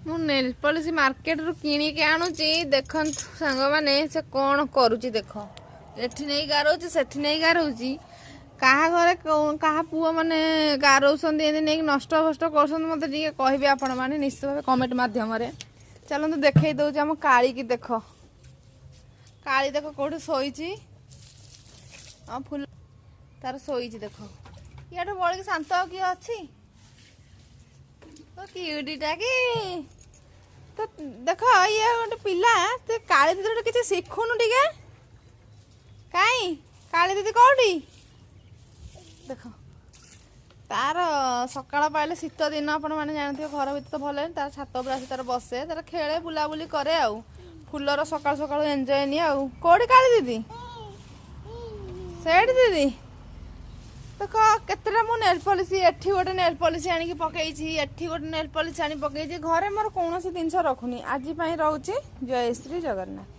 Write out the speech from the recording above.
ମୁଁ nail policy ମାର୍କେଟରୁ କିଣିକି ଆଣୁଛି। ଦେଖନ୍ତୁ ସାଙ୍ଗମାନେ ସେ କ'ଣ କରୁଛି ଦେଖ। ଏଠି ନେଇ ଗାରଉଛି ସେଠି ନେଇ ଗାରଉଛି। କାହା ଘରେ କାହା ପୁଅ ମାନେ ଗାରଉଛନ୍ତି ଏମିତି ନେଇକି ନଷ୍ଟ ଫଷ୍ଟ କରୁଛନ୍ତି ମୋତେ ଟିକେ କହିବେ ଆପଣମାନେ ନିଶ୍ଚିତ ଭାବେ କମେଣ୍ଟ ମାଧ୍ୟମରେ। ଚାଲନ୍ତୁ ଦେଖେଇ ଦେଉଛି ଆମ କାଳିକି ଦେଖ। କାଳି ଦେଖ କେଉଁଠି ଶୋଇଛି। ହଁ ଫୁଲ ତାର ଶୋଇଛି ଦେଖ। ଇଆଠୁ ବଳିକି ଶାନ୍ତ ଆଉ କିଏ ଅଛି? କିଉଟିଟା କି ତ ଦେଖ ଇଏ ଗୋଟେ ପିଲା ସେ କାଳି ଦିଦିଠୁ କିଛି ଶିଖୁନୁ ଟିକେ। କାଇଁ କାଳି ଦିଦି କୋଉଠି ଦେଖ। ତାର ସକାଳ ପାଇଲେ ଶୀତ ଦିନ ଆପଣ ମାନେ ଜାଣିଥିବେ ଘର ଭିତରେ ତ ଭଲ ତାର ଛାତ ଉପରେ ଆସି ତାର ବସେ ତାର ଖେଳେ ବୁଲାବୁଲି କରେ ଆଉ ଫୁଲର ସକାଳୁ ସକାଳୁ ଏନ୍ଜୟ ନିଏ ଆଉ। କୋଉଠି କାଳି ଦିଦି? ସେଇଠି ଦିଦି ଦେଖ କେତେଟା ମୁଁ ନେଲ୍ ପଲିସି ଏଠି ଗୋଟେ ନେଲ୍ ପଲିସି ଆଣିକି ପକେଇଛି ଏଠି ଗୋଟେ ନେଲ୍ ପଲିସି ଆଣି ପକେଇଛି। ଘରେ ମୋର କୌଣସି ଜିନିଷ ରଖୁନି। ଆଜି ପାଇଁ ରହୁଛି। ଜୟ ଶ୍ରୀ ଜଗନ୍ନାଥ।